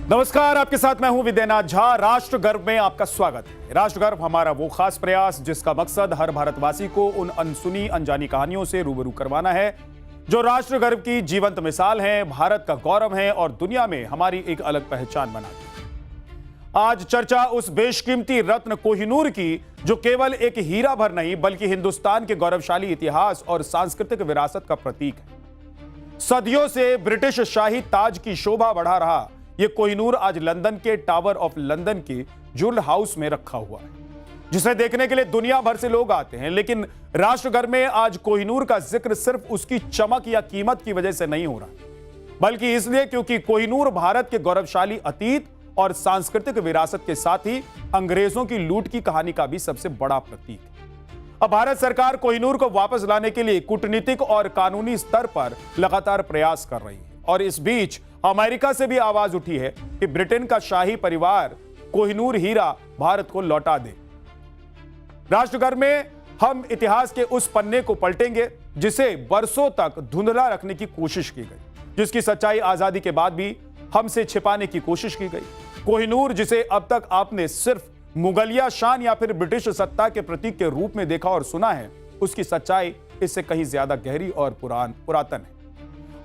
नमस्कार, आपके साथ मैं हूं विद्यानाथ झा। राष्ट्र गर्व में आपका स्वागत है। राष्ट्र गर्व हमारा वो खास प्रयास जिसका मकसद हर भारतवासी को उन अनसुनी अनजानी कहानियों से रूबरू करवाना है जो राष्ट्र गर्व की जीवंत मिसाल हैं, भारत का गौरव है और दुनिया में हमारी एक अलग पहचान बनाती है। आज चर्चा उस बेशकीमती रत्न कोहिनूर की जो केवल एक हीरा भर नहीं बल्कि हिंदुस्तान के गौरवशाली इतिहास और सांस्कृतिक विरासत का प्रतीक है। सदियों से ब्रिटिश शाही ताज की शोभा बढ़ा रहा यह कोहिनूर आज लंदन के टावर ऑफ लंदन के ज्वेल हाउस में रखा हुआ है, जिसे देखने के लिए दुनिया भर से लोग आते हैं। लेकिन राष्ट्रगर में आज कोहिनूर का जिक्र सिर्फ उसकी चमक या कीमत की वजह से नहीं हो रहा, बल्कि इसलिए क्योंकि कोहिनूर भारत के गौरवशाली अतीत और सांस्कृतिक विरासत के साथ ही अंग्रेजों की लूट की कहानी का भी सबसे बड़ा प्रतीक है। अब भारत सरकार कोहिनूर को वापस लाने के लिए कूटनीतिक और कानूनी स्तर पर लगातार प्रयास कर रही है और इस बीच अमेरिका से भी आवाज उठी है कि ब्रिटेन का शाही परिवार कोहिनूर हीरा भारत को लौटा दे। राष्ट्रगर में हम इतिहास के उस पन्ने को पलटेंगे जिसे बरसों तक धुंधला रखने की कोशिश की गई, जिसकी सच्चाई आजादी के बाद भी हमसे छिपाने की कोशिश की गई। कोहिनूर जिसे अब तक आपने सिर्फ मुगलिया शान या फिर ब्रिटिश सत्ता के प्रतीक के रूप में देखा और सुना है, उसकी सच्चाई इससे कहीं ज्यादा गहरी और पुरातन है।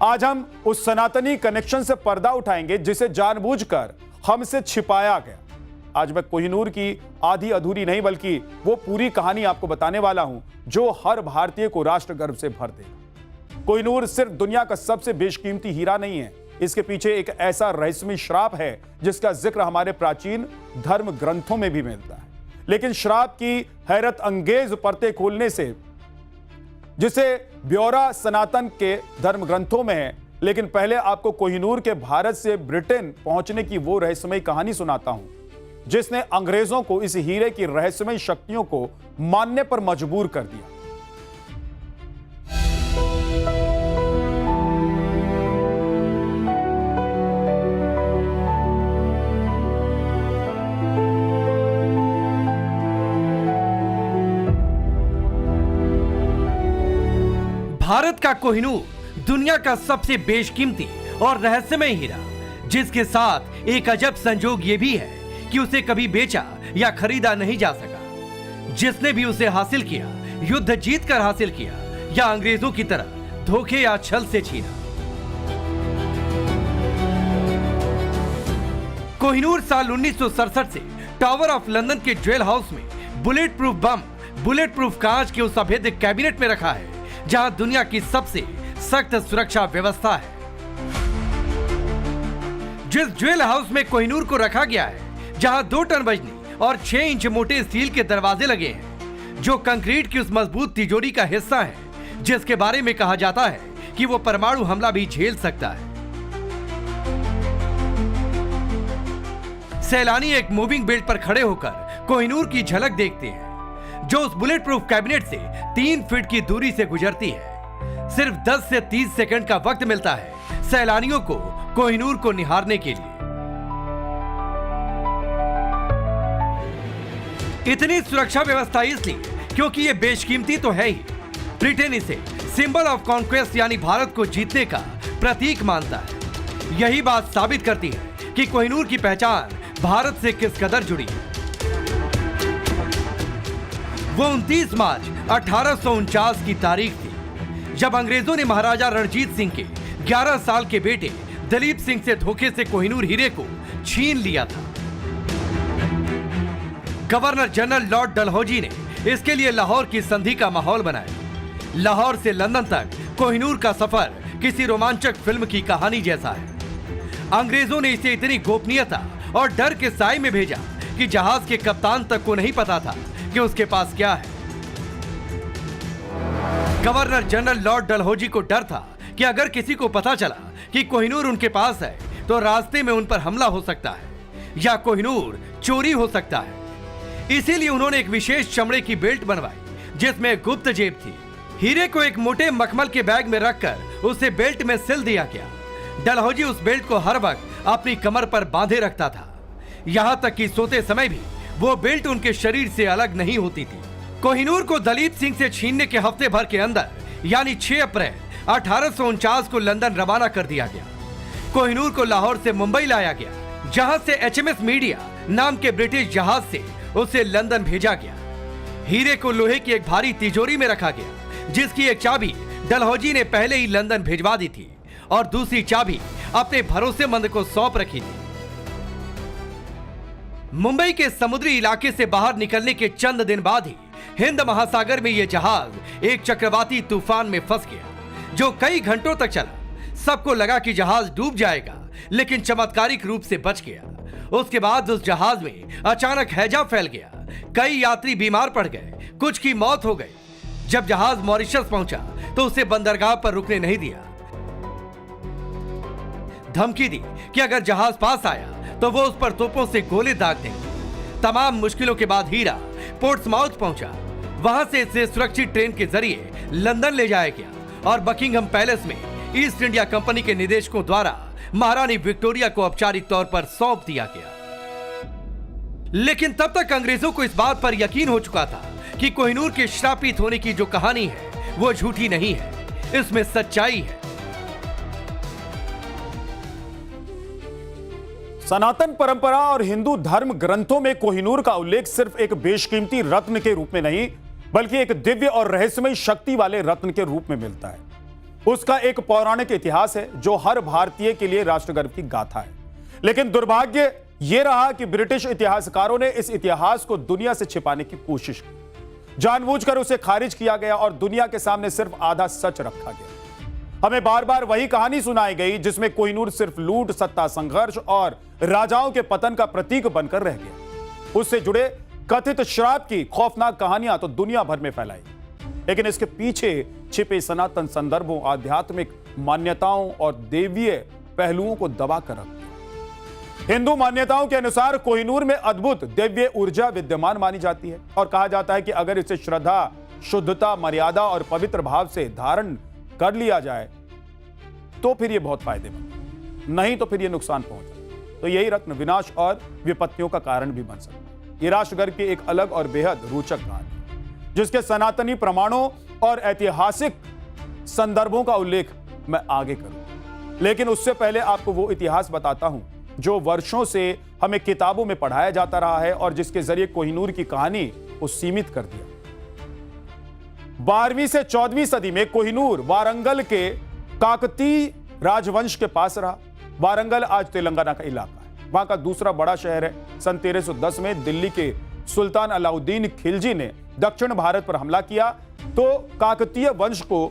आज हम उस सनातनी कनेक्शन से पर्दा उठाएंगे जिसे जानबूझकर हमसे छिपाया गया। आज मैं कोहिनूर की आधी अधूरी नहीं बल्कि वो पूरी कहानी आपको बताने वाला हूं जो हर भारतीय को राष्ट्र गर्व से भर देगा। कोहिनूर सिर्फ दुनिया का सबसे बेशकीमती हीरा नहीं है, इसके पीछे एक ऐसा रहस्यमय श्राप है जिसका जिक्र हमारे प्राचीन धर्म ग्रंथों में भी मिलता है। लेकिन श्राप की हैरत अंगेज परतें खोलने से, जिसे ब्यौरा सनातन के धर्म ग्रंथों में है, लेकिन पहले आपको कोहिनूर के भारत से ब्रिटेन पहुंचने की वो रहस्यमय कहानी सुनाता हूं जिसने अंग्रेजों को इस हीरे की रहस्यमय शक्तियों को मानने पर मजबूर कर दिया। भारत का कोहिनूर दुनिया का सबसे बेशकीमती और रहस्यमय हीरा, जिसके साथ एक अजब संजोग यह भी है कि उसे कभी बेचा या खरीदा नहीं जा सका। जिसने भी उसे हासिल किया, युद्ध जीतकर हासिल किया या अंग्रेजों की तरह धोखे या छल से छीना। कोहिनूर साल 1967 से टावर ऑफ लंदन के ज्वेल हाउस में बुलेट प्रूफ बम, बुलेट प्रूफ कांच के उस अभेद्य कैबिनेट में रखा है जहां दुनिया की सबसे सख्त सुरक्षा व्यवस्था है। जिस ज्वेल हाउस में कोहिनूर को रखा गया है, जहां 2 टन वजनी और 6 इंच मोटे स्टील के दरवाजे लगे हैं जो कंक्रीट की उस मजबूत तिजोरी का हिस्सा है जिसके बारे में कहा जाता है कि वो परमाणु हमला भी झेल सकता है। सैलानी एक मूविंग बेल्ट पर खड़े होकर कोहिनूर की झलक देखते हैं जो उस बुलेट प्रूफ कैबिनेट से 3 फीट की दूरी से गुजरती है। सिर्फ 10 से 30 सेकंड का वक्त मिलता है सैलानियों को कोहिनूर को निहारने के लिए। इतनी सुरक्षा व्यवस्था इसलिए क्योंकि ये बेशकीमती तो है ही। ब्रिटेन इसे सिंबल ऑफ कॉन्क्वेस्ट यानी भारत को जीतने का प्रतीक मानता है। यही बात साबित करती है कि कोहिनूर की पहचान भारत से किस कदर जुड़ी है। वो 29 मार्च 1849 की तारीख थी जब अंग्रेजों ने महाराजा रणजीत सिंह के 11 साल के बेटे दलीप सिंह से धोखे से कोहिनूर हीरे को छीन लिया था। गवर्नर जनरल लॉर्ड डलहौजी ने इसके लिए लाहौर की संधि का माहौल बनाया। लाहौर से लंदन तक कोहिनूर का सफर किसी रोमांचक फिल्म की कहानी जैसा है। अंग्रेजों ने इसे इतनी गोपनीयता और डर के साए में भेजा कि जहाज के कप्तान तक को नहीं पता था कि उसके पास क्या है। गवर्नर जनरल लॉर्ड डलहौजी को डर था कि अगर किसी को पता चला कि कोहिनूर उनके पास है तो रास्ते में उन पर हमला हो सकता है या कोहिनूर चोरी हो सकता है। इसीलिए उन्होंने एक विशेष चमड़े की बेल्ट बनवाई जिसमें गुप्त जेब थी। हीरे को एक मोटे मखमल के बैग में रखकर उसे बेल्ट में सिल दिया गया। डलहौजी उस बेल्ट को हर वक्त अपनी कमर पर बांधे रखता था, यहां तक कि सोते समय भी वो बेल्ट उनके शरीर से अलग नहीं होती थी। कोहिनूर को दलीप सिंह से छीनने के हफ्ते भर के अंदर यानी 6 अप्रैल 1849 को लंदन रवाना कर दिया गया। कोहिनूर को लाहौर से मुंबई लाया गया जहां से HMS मीडिया नाम के ब्रिटिश जहाज से उसे लंदन भेजा गया। हीरे को लोहे की एक भारी तिजोरी में रखा गया, जिसकी एक चाबी डलहौजी ने पहले ही लंदन भिजवा दी थी और दूसरी चाबी अपने भरोसेमंद को सौंप रखी थी। मुंबई के समुद्री इलाके से बाहर निकलने के चंद दिन बाद ही हिंद महासागर में यह जहाज एक चक्रवाती तूफान में फंस गया, जो कई घंटों तक चला। सबको लगा कि जहाज डूब जाएगा, लेकिन चमत्कारिक रूप से बच गया। उसके बाद उस जहाज में अचानक हैजा फैल गया, कई यात्री बीमार पड़ गए, कुछ की मौत हो गई। जब जहाज मॉरिशस पहुंचा तो उसे बंदरगाह पर रुकने नहीं दिया, धमकी दी कि अगर जहाज पास आया तो वो उस पर तोपों से गोले दाग देंगे। तमाम मुश्किलों के बाद हीरा पोर्ट्समाउथ पहुंचा। वहां से इसे सुरक्षित ट्रेन के जरिए लंदन ले जाया गया और बकिंघम पैलेस में ईस्ट इंडिया कंपनी के निदेशकों द्वारा महारानी विक्टोरिया को औपचारिक तौर पर सौंप दिया गया। लेकिन तब तक अंग्रेजों को इस बात पर यकीन हो चुका था कि कोहिनूर के श्रापित होने की जो कहानी है वो झूठी नहीं है, इसमें सच्चाई है। सनातन परंपरा और हिंदू धर्म ग्रंथों में कोहिनूर का उल्लेख सिर्फ एक बेशकीमती रत्न के रूप में नहीं, बल्कि एक दिव्य और रहस्यमय शक्ति वाले रत्न के रूप में मिलता है। उसका एक पौराणिक इतिहास है जो हर भारतीय के लिए राष्ट्रगर्व की गाथा है। लेकिन दुर्भाग्य यह रहा कि ब्रिटिश इतिहासकारों ने इस इतिहास को दुनिया से छिपाने की कोशिश की। जानबूझकर उसे खारिज किया गया और दुनिया के सामने सिर्फ आधा सच रखा गया। हमें बार बार वही कहानी सुनाई गई जिसमें कोहिनूर सिर्फ लूट, सत्ता संघर्ष और राजाओं के पतन का प्रतीक बनकर रह गया। उससे जुड़े कथित श्राप की खौफनाक कहानियां तो दुनिया भर में फैलाई, लेकिन इसके पीछे छिपे सनातन संदर्भों, आध्यात्मिक मान्यताओं और देवीय पहलुओं को दबा कर रखा। हिंदू मान्यताओं के अनुसार कोहिनूर में अद्भुत दिव्य ऊर्जा विद्यमान मानी जाती है और कहा जाता है कि अगर इसे श्रद्धा, शुद्धता, मर्यादा और पवित्र भाव से धारण कर लिया जाए तो फिर यह बहुत फायदेमंद, नहीं तो फिर यह नुकसान पहुंचा। तो यही रत्न विनाश और विपत्तियों का कारण भी बन सकता है। यह राष्ट्रगर्व की एक अलग और बेहद रोचक कहानी, जिसके सनातनी प्रमाणों और ऐतिहासिक संदर्भों का उल्लेख मैं आगे करूं। लेकिन उससे पहले आपको वो इतिहास बताता हूं जो वर्षों से हमें किताबों में पढ़ाया जाता रहा है और जिसके जरिए कोहिनूर की कहानी को सीमित कर दिया। 12वीं से 14वीं सदी में कोहिनूर वारंगल के काकतीय राजवंश के पास रहा। वारंगल आज तेलंगाना का इलाका है, वहां का दूसरा बड़ा शहर है। सन 1310 में दिल्ली के सुल्तान अलाउद्दीन खिलजी ने दक्षिण भारत पर हमला किया तो काकतीय वंश को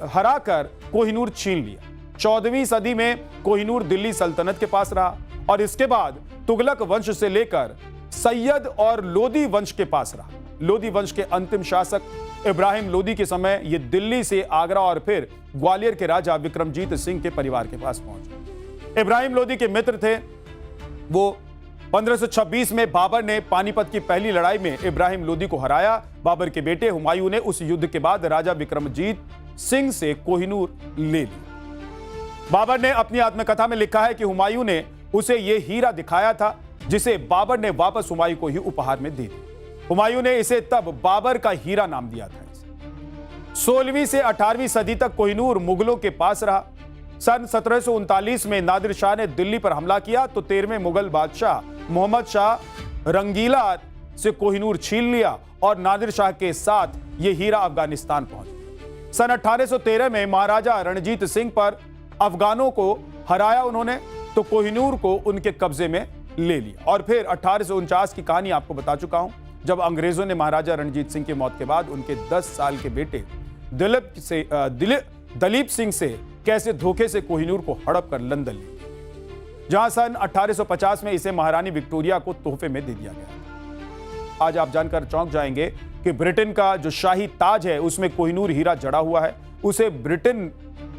हराकर कोहिनूर छीन लिया। 14वीं सदी में कोहिनूर दिल्ली सल्तनत के पास रहा और इसके बाद तुगलक वंश से लेकर सैयद और लोदी वंश के पास रहा। लोदी वंश के अंतिम शासक इब्राहिम लोदी के समय यह दिल्ली से आगरा और फिर ग्वालियर के राजा विक्रमजीत सिंह के परिवार के पास पहुंचे। इब्राहिम लोदी के मित्र थे वो। 1526 में बाबर ने पानीपत की पहली लड़ाई में इब्राहिम लोदी को हराया। बाबर के बेटे हुमायूं ने उस युद्ध के बाद राजा विक्रमजीत सिंह से कोहिनूर ले ली। बाबर ने अपनी आत्मकथा में लिखा है कि हुमायूं ने उसे यह हीरा दिखाया था जिसे बाबर ने वापस हुमायूं को ही उपहार में दे दिया। हुमायूं ने इसे तब बाबर का हीरा नाम दिया था। 16वीं से 18वीं सदी तक कोहिनूर मुगलों के पास रहा। सन 1739 में नादिर शाह ने दिल्ली पर हमला किया तो 13वें मुगल बादशाह मोहम्मद शाह रंगीला से कोहिनूर छीन लिया और नादिर शाह के साथ यह हीरा अफगानिस्तान पहुंचा। सन 1813 में महाराजा रणजीत सिंह पर अफगानों को हराया उन्होंने तो कोहिनूर को उनके कब्जे में ले लिया। और फिर 1849 की कहानी आपको बता चुका हूं, जब अंग्रेजों ने महाराजा रणजीत सिंह की मौत के बाद उनके 10 साल के बेटे दलीप सिंह से कैसे धोखे से कोहिनूर को हड़प कर लंदन ले गया, जहां सन 1850 में इसे महारानी विक्टोरिया को तोहफे में दे दिया गया। आज आप जानकर चौंक जाएंगे कि ब्रिटेन का जो शाही ताज है उसमें कोहिनूर हीरा जड़ा हुआ है। उसे ब्रिटेन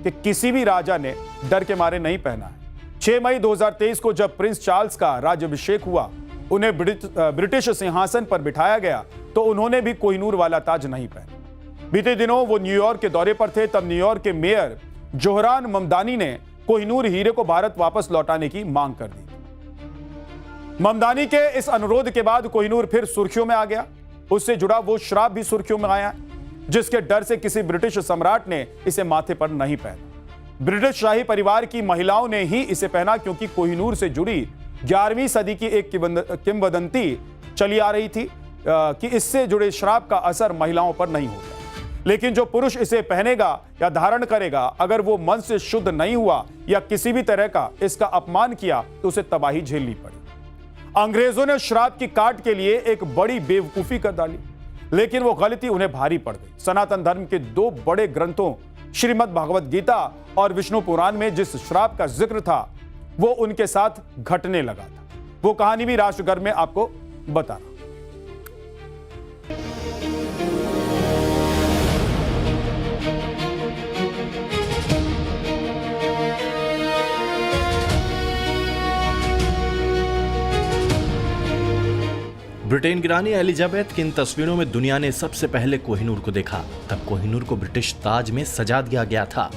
के किसी भी राजा ने डर के मारे नहीं पहना है। 6 मई 2023 को जब प्रिंस चार्ल्स का राज्याभिषेक हुआ, उन्हें ब्रिटिश सिंहासन पर बिठाया गया तो उन्होंने भी कोहिनूर वाला ताज नहीं पहना। बीते दिनों वो न्यूयॉर्क के दौरे पर थे, तब न्यूयॉर्क के मेयर जोहरान ममदानी ने कोहिनूर हीरे को भारत वापस लौटाने की मांग कर दी। ममदानी के इस अनुरोध के बाद कोहिनूर फिर सुर्खियों में आ गया। उससे जुड़ा वो श्राप भी सुर्खियों में आया जिसके डर से किसी ब्रिटिश सम्राट ने इसे माथे पर नहीं पहना। ब्रिटिश शाही परिवार की महिलाओं ने ही इसे पहना, क्योंकि कोहिनूर से जुड़ी 11वीं सदी की एक किंवदंती चली आ रही थी कि इससे जुड़े श्राप का असर महिलाओं पर नहीं होता। लेकिन जो पुरुष इसे पहनेगा या धारण करेगा, अगर वो मन से शुद्ध नहीं हुआ या किसी भी तरह का इसका अपमान किया तो उसे तबाही झेलनी पड़ी। अंग्रेजों ने श्राप की काट के लिए एक बड़ी बेवकूफी कर डाली, लेकिन वो गलती उन्हें भारी पड़ गई। सनातन धर्म के दो बड़े ग्रंथों श्रीमद् भागवत गीता और विष्णु पुराण में जिस श्राप का जिक्र था वो उनके साथ घटने लगा था। वो कहानी भी राष्ट्रगर्भ में आपको बता रहा हूं। ब्रिटेन की रानी एलिजाबेथ की इन तस्वीरों में दुनिया ने सबसे पहले कोहिनूर को देखा। तब कोहिनूर को ब्रिटिश ताज में सजा दिया गया था।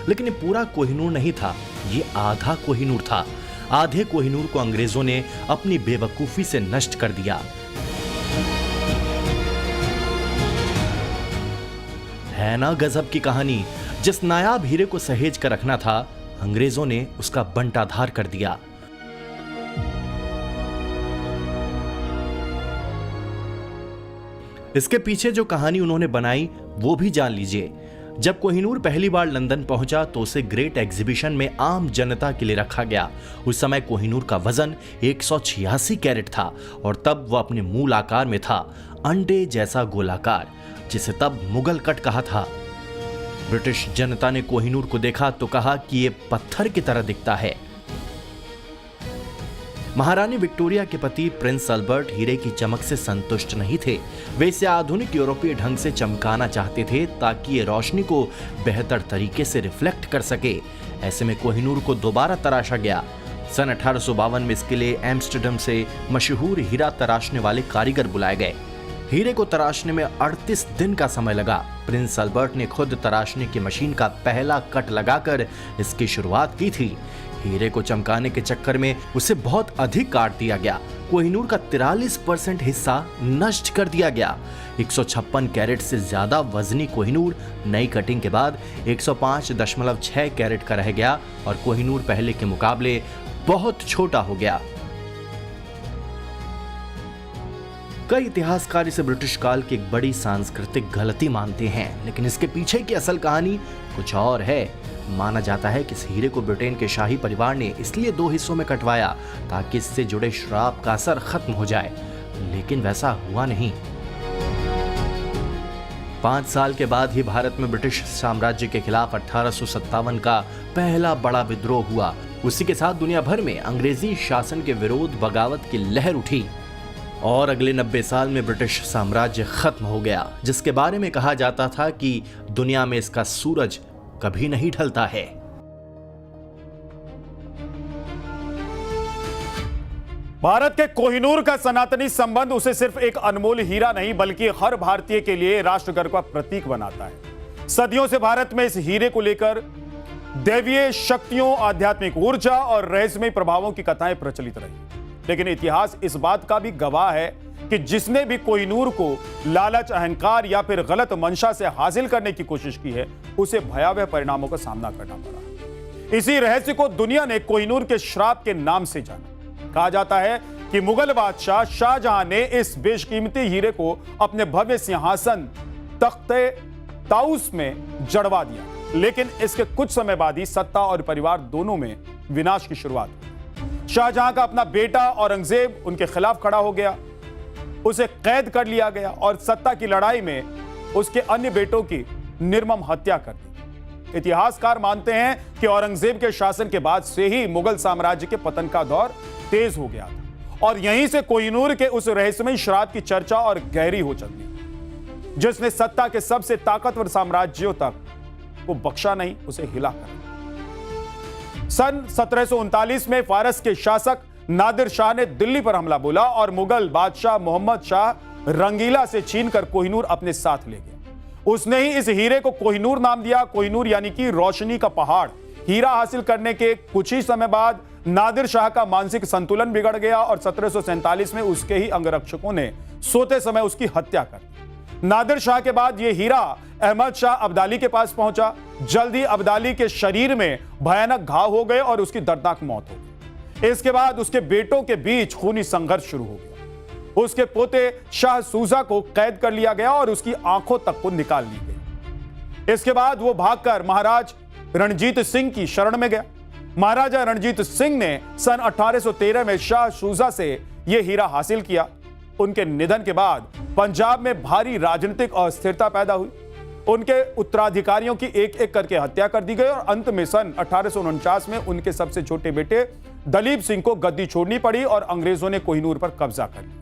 लेकिन ये पूरा कोहिनूर नहीं था, ये आधा कोहिनूर था। आधे कोहिनूर को अंग्रेजों ने अपनी बेवकूफी से नष्ट कर दिया। है ना गजब की कहानी। जिस नायाब हीरे को सहेज कर रखना था, अंग्रेजों ने उसका बंटाधार कर दिया। इसके पीछे जो कहानी उन्होंने बनाई वो भी जान लीजिए। जब कोहिनूर पहली बार लंदन पहुंचा तो उसे ग्रेट एग्जीबिशन में आम जनता के लिए रखा गया। उस समय कोहिनूर का वजन 186 कैरेट था और तब वह अपने मूल आकार में था, अंडे जैसा गोलाकार, जिसे तब मुगल कट कहा था। ब्रिटिश जनता ने कोहिनूर को देखा तो कहा कि यह पत्थर की तरह दिखता है। महारानी विक्टोरिया के पति प्रिंस अल्बर्ट हीरे की चमक से संतुष्ट नहीं थे। वे इसे आधुनिक यूरोपीय ढंग से चमकाना चाहते थे ताकि ये रोशनी को बेहतर तरीके से रिफ्लेक्ट कर सके। ऐसे में कोहिनूर को दोबारा तराशा गया। सन 1852 में इसके लिए एम्स्टर्डम से मशहूर हीरा तराशने वाले कारीगर बुलाए गए। हीरे को तराशने में 38 दिन का समय लगा। प्रिंस अल्बर्ट ने खुद तराशने की मशीन का पहला कट लगाकर इसकी शुरुआत की थी। हीरे को चमकाने के चक्कर में उसे बहुत अधिक काट दिया गया। कोहिनूर का 43% हिस्सा नष्ट कर दिया गया। 156 कैरेट से ज्यादा वजनी कोहिनूर नई कटिंग के बाद 105.6 कैरेट का रह गया और कोहिनूर पहले के मुकाबले बहुत छोटा हो गया। कई इतिहासकार इसे ब्रिटिश काल की एक बड़ी सांस्कृतिक गलती मानते हैं, लेकिन इसके पीछे की असल कहानी कुछ और है। माना जाता है कि इस हीरे को ब्रिटेन के शाही परिवार ने इसलिए 2 हिस्सों में कटवाया ताकि इससे जुड़े श्राप का असर खत्म हो जाए, लेकिन वैसा हुआ नहीं। 5 साल के बाद ही भारत में ब्रिटिश साम्राज्य के खिलाफ 1857 का पहला बड़ा विद्रोह हुआ। उसी के साथ दुनिया भर में अंग्रेजी शासन के विरोध बगावत की लहर उठी और अगले 90 साल में ब्रिटिश साम्राज्य खत्म हो गया, जिसके बारे में कहा जाता था कि दुनिया में इसका सूरज कभी नहीं ढलता है। भारत के कोहिनूर का सनातनी संबंध उसे सिर्फ एक अनमोल हीरा नहीं बल्कि हर भारतीय के लिए राष्ट्रगर्व का प्रतीक बनाता है। सदियों से भारत में इस हीरे को लेकर दैवीय शक्तियों, आध्यात्मिक ऊर्जा और रहस्यमय प्रभावों की कथाएं प्रचलित रही। लेकिन इतिहास इस बात का भी गवाह है कि जिसने भी कोहिनूर को लालच, अहंकार या फिर गलत मंशा से हासिल करने की कोशिश की है, उसे भयावह परिणामों का सामना करना पड़ा। इसी रहस्य को दुनिया ने कोहिनूर के श्राप के नाम से जाना। कहा जाता है कि मुगल बादशाह शाहजहां ने इस बेशकीमती हीरे को अपने भव्य सिंहासन तख्ते ताउस में जड़वा दिया, लेकिन इसके कुछ समय बाद ही सत्ता और परिवार दोनों में विनाश की शुरुआत हुई। शाहजहां का अपना बेटा औरंगजेब उनके खिलाफ खड़ा हो गया, उसे कैद कर लिया गया और सत्ता की लड़ाई में उसके अन्य बेटों की निर्मम हत्या कर दी। इतिहासकार मानते हैं कि औरंगजेब के शासन के बाद से ही मुगल साम्राज्य के पतन का दौर तेज हो गया था और यहीं से कोहिनूर के उस रहस्यमय श्राप की चर्चा और गहरी हो चली, जिसने सत्ता के सबसे ताकतवर साम्राज्यों तक को बख्शा नहीं, उसे हिला कर। सन 1739 में फारस के शासक नादिर शाह ने दिल्ली पर हमला बोला और मुगल बादशाह मोहम्मद शाह रंगीला से छीनकर कोहिनूर अपने साथ ले गया। उसने ही इस हीरे को कोहिनूर नाम दिया। कोहिनूर यानी कि रोशनी का पहाड़। हीरा हासिल करने के कुछ ही समय बाद नादिर शाह का मानसिक संतुलन बिगड़ गया और 1747 में उसके ही अंगरक्षकों ने सोते समय उसकी हत्या कर दी। नादिर शाह के बाद यह हीरा अहमद शाह अब्दाली के पास पहुंचा। जल्दी अब्दाली के शरीर में भयानक घाव हो गए और उसकी दर्दनाक मौत हो गई। इसके बाद उसके बेटों के बीच खूनी संघर्ष शुरू हो गया। उसके पोते शाह सूजा को कैद कर लिया गया और उसकी आंखों तक को निकाल ली गई। इसके बाद वो भागकर महाराज रणजीत सिंह की शरण में गया। महाराजा रणजीत सिंह ने सन 1813 में शाह सूजा से यह हीरा हासिल किया। उनके निधन के बाद पंजाब में भारी राजनीतिक अस्थिरता पैदा हुई। उनके उत्तराधिकारियों की एक एक करके हत्या कर दी गई और अंत में सन 1849 में उनके सबसे छोटे बेटे दलीप सिंह को गद्दी छोड़नी पड़ी और अंग्रेजों ने कोहिनूर पर कब्जा कर लिया।